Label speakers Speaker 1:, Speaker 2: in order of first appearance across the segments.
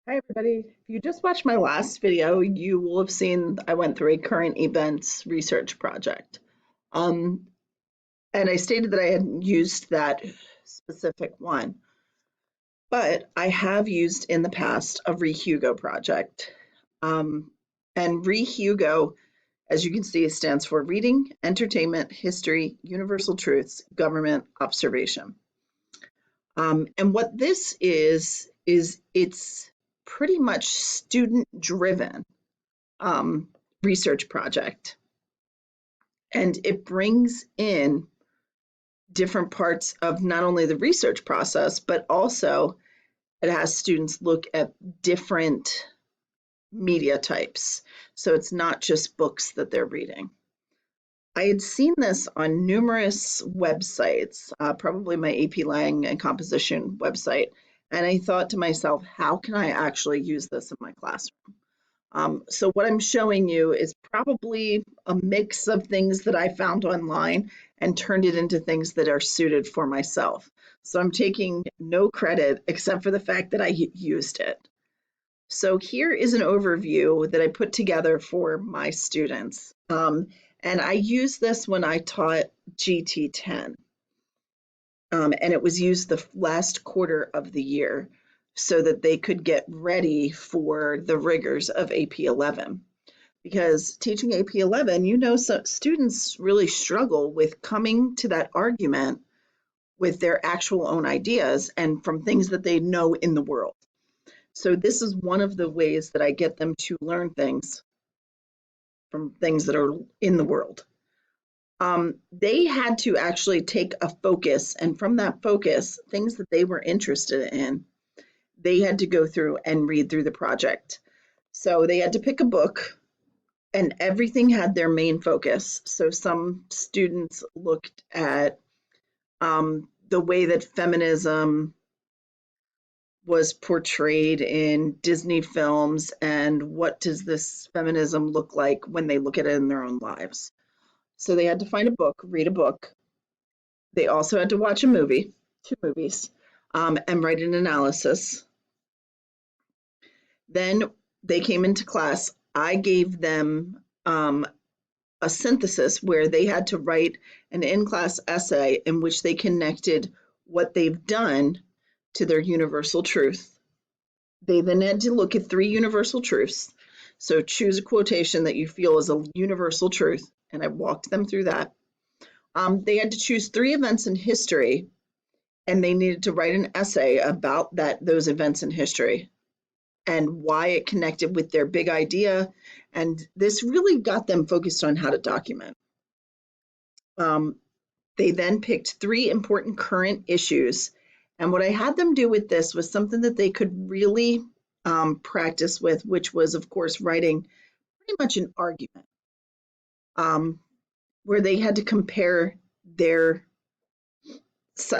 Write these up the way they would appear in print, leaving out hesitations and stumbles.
Speaker 1: Hi, everybody. If you just watched my last video, you will have seen I went through a current events research project. Um, and I stated that I hadn't used that specific one, but I have used in the past a Rehugo project. Um, and Rehugo, as you can see, stands for Reading, Entertainment, History, Universal Truths, Government Observation. And what this is it's pretty much student driven um, research project. And it brings in different parts of not only the research process, but also it has students look at different media types. So it's not just books that they're reading. I had seen this on numerous websites, probably my AP Lang and composition website, and I thought to myself, how can I actually use this in my classroom? So what I'm showing you is probably a mix of things that I found online and turned it into things that are suited for myself. So I'm taking no credit except for the fact that I used it. So here is an overview that I put together for my students. And I used this when I taught GT10. And it was used the last quarter of the year so that they could get ready for the rigors of AP 11. Because teaching AP 11, so students really struggle with coming to that argument with their actual own ideas and from things that they know in the world. So this is one of the ways that I get them to learn things from things that are in the world. They had to actually take a focus, and from that focus, things that they were interested in, they had to go through and read through the project. So they had to pick a book, and everything had their main focus. So some students looked at the way that feminism was portrayed in Disney films, and what does this feminism look like when they look at it in their own lives. So they had to find a book, read a book. They also had to watch a movie, two movies, and write an analysis. Then they came into class. I gave them a synthesis where they had to write an in-class essay in which they connected what they've done to their universal truth. They then had to look at three universal truths. So choose a quotation that you feel is a universal truth, and I walked them through that. They had to choose three events in history, and they needed to write an essay about those events in history and why it connected with their big idea. And this really got them focused on how to document. Um, they then picked three important current issues. And what I had them do with this was something that they could really practice with, which was, of course, writing pretty much an argument um, where they had to compare their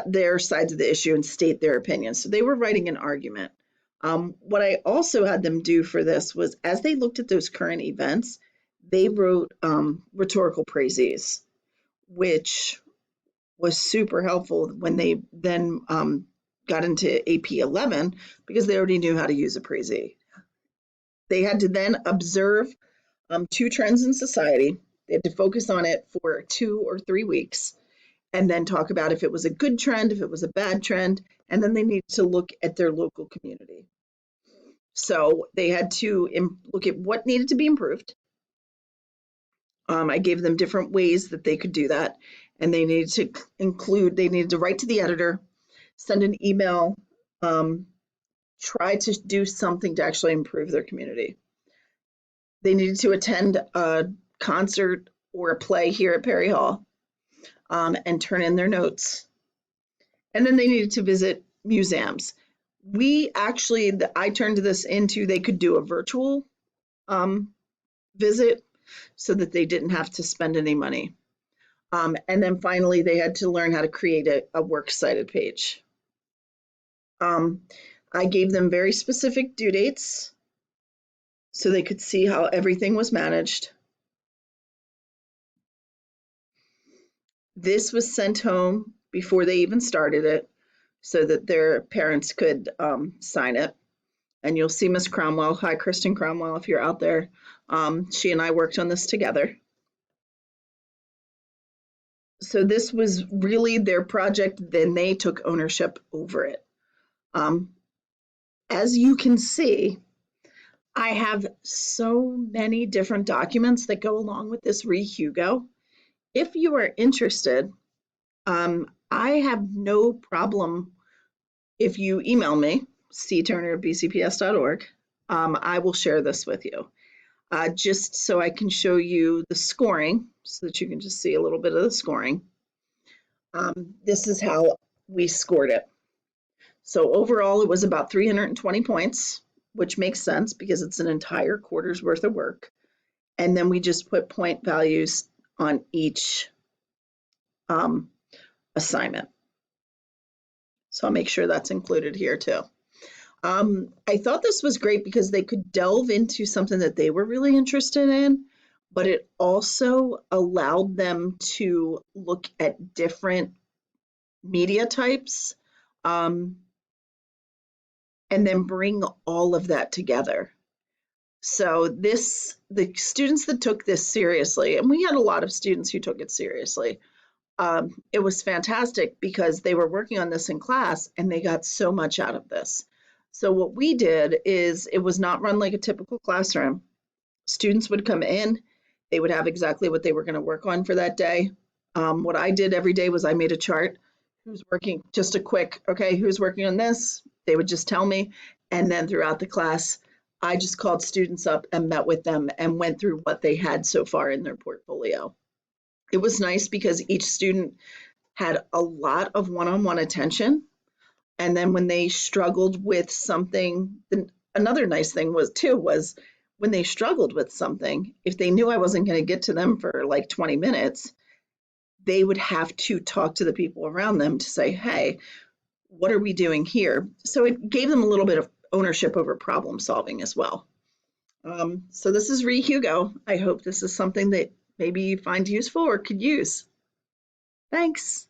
Speaker 1: their sides of the issue and state their opinions. So they were writing an argument. What I also had them do for this was, as they looked at those current events, they wrote rhetorical praises, which was super helpful when they then got into AP 11 because they already knew how to use a praisee. They had to then observe two trends in society. They had to focus on it for 2 or 3 weeks and then talk about if it was a good trend, if it was a bad trend, and then they needed to look at their local community. So they had to look at what needed to be improved. I gave them different ways that they could do that, and they needed to write to the editor, send an email, um, try to do something to actually improve their community. They needed to attend a concert or a play here at Perry Hall and turn in their notes. And then they needed to visit museums. I turned this into they could do a virtual visit so that they didn't have to spend any money. And then finally, they had to learn how to create a works cited page. I gave them very specific due dates so they could see how everything was managed. This was sent home before they even started it so that their parents could sign it. And you'll see Miss Cromwell. Hi, Kristen Cromwell, if you're out there. She and I worked on this together. So this was really their project, then they took ownership over it. Um, as you can see, I have so many different documents that go along with this Rehugo. If you are interested, I have no problem if you email me, cturner@bcps.org. I will share this with you, just so I can show you the scoring so that you can just see a little bit of the scoring. This is how we scored it. So overall, it was about 320 points, which makes sense because it's an entire quarter's worth of work. And then we just put point values on each assignment. So I'll make sure that's included here too. I thought this was great because they could delve into something that they were really interested in, but it also allowed them to look at different media types, and then bring all of that together. So the students that took this seriously, and we had a lot of students who took it seriously, it was fantastic because they were working on this in class and they got so much out of this. So what we did is it was not run like a typical classroom. Students would come in, they would have exactly what they were going to work on for that day. What I did every day was I made a chart. Who's working, just a quick, okay, who's working on this? They would just tell me. And then throughout the class, I just called students up and met with them and went through what they had so far in their portfolio. It was nice because each student had a lot of one-on-one attention. And then when they struggled with something, another nice thing was when they struggled with something, if they knew I wasn't going to get to them for like 20 minutes, they would have to talk to the people around them to say, hey, what are we doing here? So it gave them a little bit of ownership over problem solving as well. So this is Rehugo. I hope this is something that maybe you find useful or could use. Thanks.